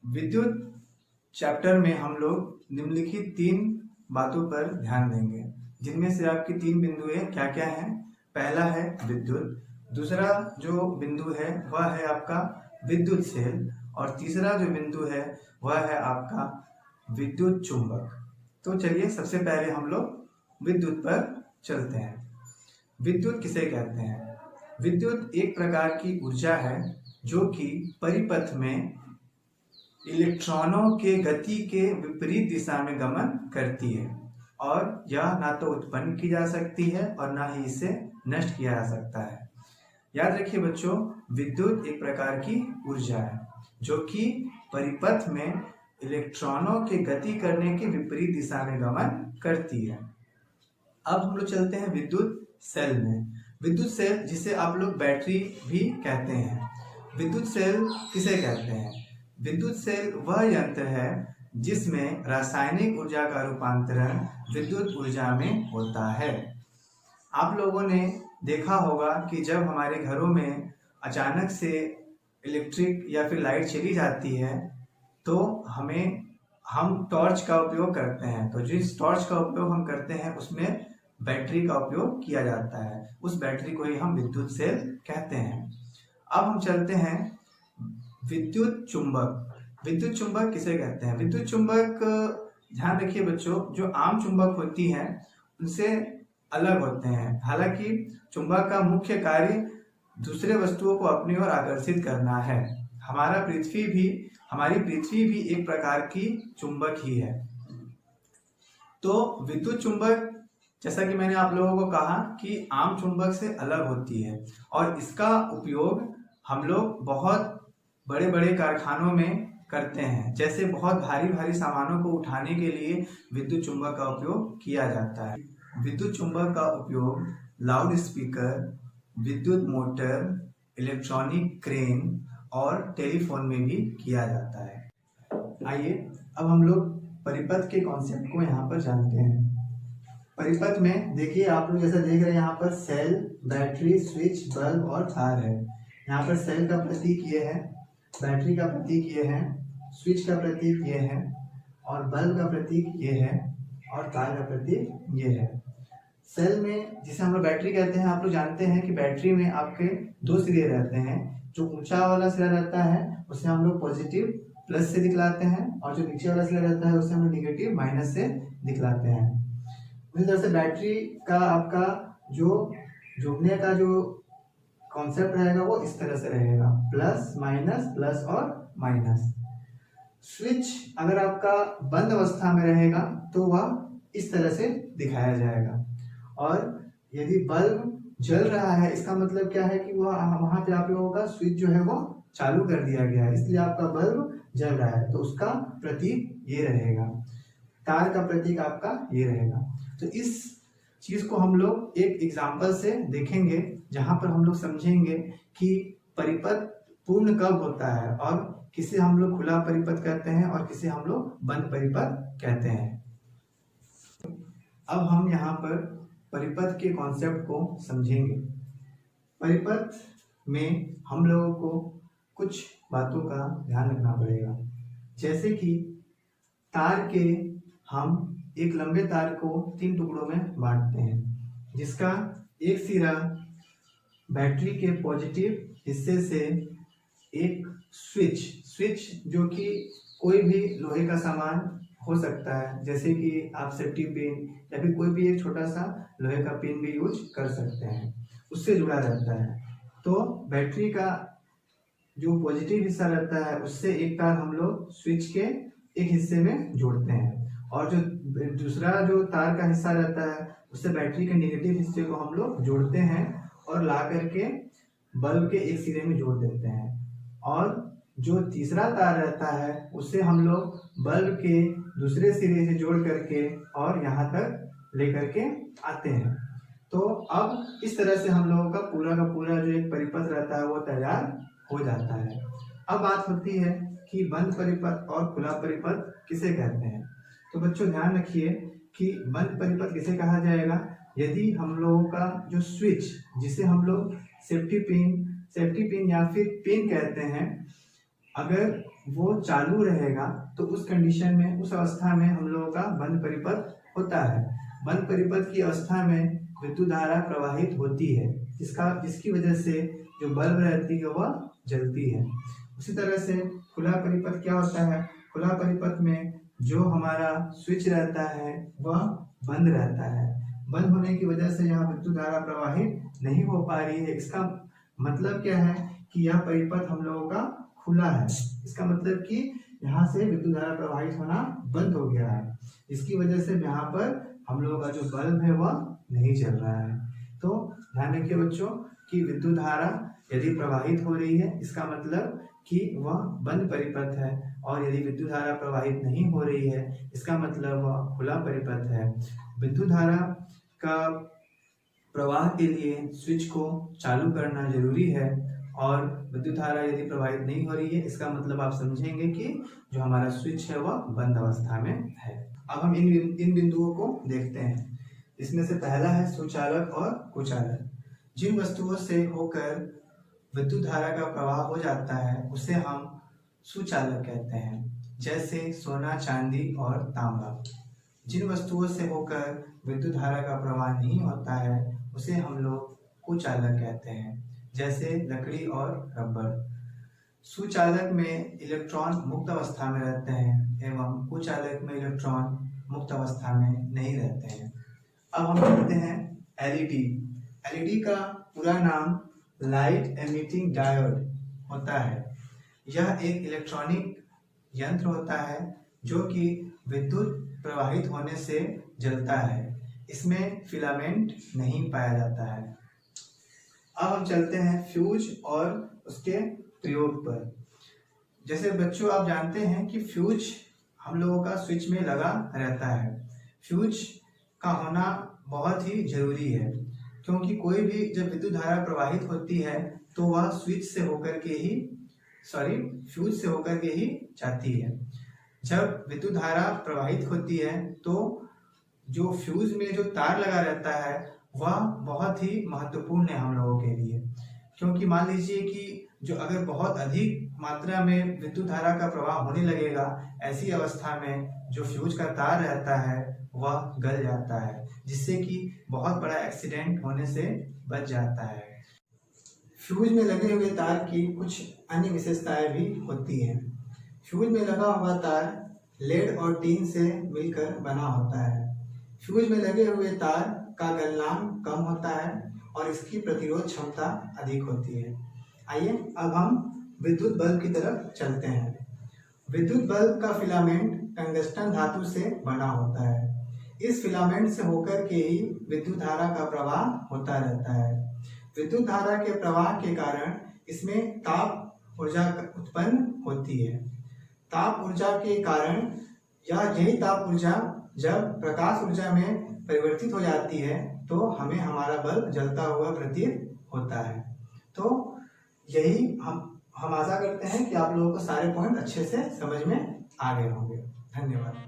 विद्युत चैप्टर में हम लोग निम्नलिखित 3 बातों पर ध्यान देंगे, जिनमें से आपकी 3 बिंदुएं क्या क्या हैं। पहला है विद्युत, दूसरा जो बिंदु है वह है आपका विद्युत सेल, और तीसरा जो बिंदु है वह है आपका विद्युत चुंबक। तो चलिए सबसे पहले हम लोग विद्युत पर चलते हैं। विद्युत किसे कहते हैं? विद्युत एक प्रकार की ऊर्जा है जो कि परिपथ में इलेक्ट्रॉनों के गति के विपरीत दिशा में गमन करती है, और यह ना तो उत्पन्न की जा सकती है और ना ही इसे नष्ट किया जा सकता है। याद रखिए बच्चों, विद्युत एक प्रकार की ऊर्जा है जो कि परिपथ में इलेक्ट्रॉनों के गति करने के विपरीत दिशा में गमन करती है। अब हम लोग चलते हैं विद्युत सेल में। विद्युत सेल, जिसे आप लोग बैटरी भी कहते हैं, विद्युत सेल किसे कहते हैं? विद्युत सेल वह यंत्र है जिसमें रासायनिक ऊर्जा का रूपांतरण विद्युत ऊर्जा में होता है। आप लोगों ने देखा होगा कि जब हमारे घरों में अचानक से इलेक्ट्रिक या फिर लाइट चली जाती है तो हम टॉर्च का उपयोग करते हैं। तो जिस टॉर्च का उपयोग हम करते हैं उसमें बैटरी का उपयोग किया जाता है। उस बैटरी को ही हम विद्युत सेल कहते हैं। अब हम चलते हैं विद्युत चुंबक। विद्युत चुंबक किसे कहते हैं? विद्युत चुंबक, ध्यान रखिए बच्चों, जो आम चुंबक होती हैं उनसे अलग होते हैं। हालांकि चुंबक का मुख्य कार्य दूसरे वस्तुओं को अपनी ओर आकर्षित करना है। हमारी पृथ्वी भी एक प्रकार की चुंबक ही है। तो विद्युत चुंबक, जैसा कि मैंने आप लोगों को कहा कि आम चुंबक से अलग होती है, और इसका उपयोग हम लोग बहुत बड़े बड़े कारखानों में करते हैं। जैसे बहुत भारी भारी सामानों को उठाने के लिए विद्युत चुंबक का उपयोग किया जाता है। विद्युत चुंबक का उपयोग लाउड स्पीकर, विद्युत मोटर, इलेक्ट्रॉनिक क्रेन और टेलीफोन में भी किया जाता है। आइए अब हम लोग परिपथ के कॉन्सेप्ट को यहाँ पर जानते हैं। परिपथ में देखिए, आप लोग जैसा देख रहे हैं यहाँ पर सेल, बैटरी, स्विच, बल्ब और तार है। यहाँ पर सेल का प्रतीक ये है, बैटरी का प्रतीक ये है, स्विच का प्रतीक ये है, और बल्ब का प्रतीक ये है, और तार का प्रतीक ये है। सेल में, जिसे हम लोग बैटरी कहते हैं, आप लोग जानते हैं कि बैटरी में आपके 2 सिरे रहते हैं। जो ऊंचा वाला सिरा रहता है उसे हम लोग पॉजिटिव प्लस से दिखलाते हैं, और जो नीचे वाला सिरा रहता है उसे हम लोग निगेटिव माइनस से दिखलाते हैं। उसी तरह से बैटरी का आपका जो जुड़ने का जो कॉन्सेप्ट रहेगा वो इस तरह से रहेगा, प्लस माइनस, प्लस और माइनस। स्विच अगर आपका बंद अवस्था में रहेगा तो वह इस तरह से दिखाया जाएगा, और यदि बल्ब जल रहा है इसका मतलब क्या है कि वहां पे आप लोगों का स्विच जो है वो चालू कर दिया गया है, इसलिए आपका बल्ब जल रहा है, तो उसका प्रतीक ये रहेगा। तार का प्रतीक आपका ये रहेगा। तो इस चीज को हम लोग एक एग्जाम्पल से देखेंगे, जहां पर हम लोग समझेंगे कि परिपथ पूर्ण कब होता है, और किसे हम लोग खुला परिपथ कहते हैं और किसे हम लोग बंद परिपथ कहते हैं। अब हम यहाँ पर परिपथ के कॉन्सेप्ट को समझेंगे। परिपथ में हम लोगों को कुछ बातों का ध्यान रखना पड़ेगा, जैसे कि तार के हम एक लंबे तार को 3 टुकड़ों में बांटते हैं, जिसका एक सिरा बैटरी के पॉजिटिव हिस्से से एक स्विच जो कि कोई भी लोहे का सामान हो सकता है, जैसे कि आप सेफ्टी पिन या फिर कोई भी एक छोटा सा लोहे का पिन भी यूज कर सकते हैं, उससे जुड़ा रहता है। तो बैटरी का जो पॉजिटिव हिस्सा रहता है उससे एक तार हम लोग स्विच के एक हिस्से में जोड़ते हैं, और जो दूसरा जो तार का हिस्सा रहता है उससे बैटरी के नेगेटिव हिस्से को हम लोग जोड़ते हैं और ला करके बल्ब के एक सिरे में जोड़ देते हैं, और जो तीसरा तार रहता है उसे हम लोग बल्ब के दूसरे सिरे से जोड़ करके और यहाँ तक लेकर के आते हैं। तो अब इस तरह से हम लोगों का पूरा जो एक परिपथ रहता है वो तैयार हो जाता है। अब बात होती है कि बंद परिपथ और खुला परिपथ किसे कहते हैं। तो बच्चों ध्यान रखिए कि बंद परिपथ किसे कहा जाएगा, यदि हम लोगों का जो स्विच, जिसे हम लोग सेफ्टी पिन या फिर पिन कहते हैं, अगर वो चालू रहेगा तो उस कंडीशन में, उस अवस्था में हम लोगों का बंद परिपथ होता है। बंद परिपथ की अवस्था में विद्युत धारा प्रवाहित होती है, जिसकी वजह से जो बल्ब रहती है वह जलती है। उसी तरह से खुला परिपथ क्या होता है? खुला परिपथ में जो हमारा स्विच रहता है वह बंद रहता है। बंद होने की वजह से यहाँ विद्युत धारा प्रवाहित नहीं हो पा रही है। इसका मतलब क्या है कि यह परिपथ हम लोगों का खुला है। इसका मतलब कि यहाँ से विद्युत धारा प्रवाहित होना बंद हो गया है। इसकी वजह से यहाँ पर हम लोगों का जो बल्ब है वह नहीं जल रहा है। तो ध्यान रखिए बच्चों कि विद्युत धारा यदि प्रवाहित हो रही है इसका मतलब कि वह बंद परिपथ है, और यदि विद्युत धारा प्रवाहित नहीं हो रही है इसका मतलब वह खुला परिपथ है। विद्युत धारा का प्रवाह के लिए स्विच को चालू करना जरूरी है, और विद्युत धारा यदि प्रवाहित नहीं हो रही है इसका मतलब आप समझेंगे कि जो हमारा स्विच है वह बंद अवस्था में है। अब हम इन बिंदुओं को देखते हैं। इसमें से पहला है सुचालक और कुचालक। जिन वस्तुओं से होकर विद्युत धारा का प्रवाह हो जाता है उसे हम सुचालक कहते हैं, जैसे सोना, चांदी और तांबा। जिन वस्तुओं से होकर विद्युत धारा का प्रवाह नहीं होता है उसे हम लोग कुचालक कहते हैं, जैसे लकड़ी और रबर। सुचालक में इलेक्ट्रॉन मुक्त अवस्था में रहते हैं एवं कुचालक में इलेक्ट्रॉन मुक्त अवस्था में नहीं रहते हैं। अब हम देखते हैं एलईडी। एलईडी का पूरा नाम लाइट एमिटिंग डायोड होता है। यह एक इलेक्ट्रॉनिक यंत्र होता है जो कि विद्युत प्रवाहित होने से जलता है। इसमें फिलामेंट नहीं पाया जाता है। अब हम चलते हैं फ्यूज और उसके प्रयोग पर। जैसे बच्चों आप जानते हैं कि फ्यूज हम लोगों का स्विच में लगा रहता है। फ्यूज का होना बहुत ही जरूरी है, क्योंकि कोई भी जब विद्युत धारा प्रवाहित होती है तो वह स्विच से होकर के ही फ्यूज से होकर के ही जाती है। जब विद्युत धारा प्रवाहित होती है तो जो फ्यूज में जो तार लगा रहता है वह बहुत ही महत्वपूर्ण है हम लोगों के लिए, क्योंकि मान लीजिए कि जो अगर बहुत अधिक मात्रा में विद्युत धारा का प्रवाह होने लगेगा, ऐसी अवस्था में जो फ्यूज का तार रहता है वह गल जाता है, जिससे कि बहुत बड़ा एक्सीडेंट होने से बच जाता है। फ्यूज में लगे हुए तार की कुछ अन्य विशेषताएं भी होती हैं। फ्यूज में लगा हुआ तार लेड और टीन से मिलकर बना होता है। फ्यूज में लगे हुए तार का गलनांक कम होता है और इसकी प्रतिरोध क्षमता अधिक होती है। आइए अब हम विद्युत बल्ब की तरफ चलते हैं। विद्युत बल्ब का फिलामेंट टंगस्टन धातु से बना होता है। इस फिलामेंट से होकर के ही विद्युत धारा का प्रवाह होता रहता है। विद्युत धारा के प्रवाह के कारण इसमें ताप ऊर्जा उत्पन्न होती है। ताप ऊर्जा के कारण यही ताप ऊर्जा जब प्रकाश ऊर्जा में परिवर्तित हो जाती है तो हमें हमारा बल्ब जलता हुआ प्रतीत होता है। तो यही हम आशा करते हैं कि आप लोगों को सारे पॉइंट अच्छे से समझ में आ गए होंगे। धन्यवाद।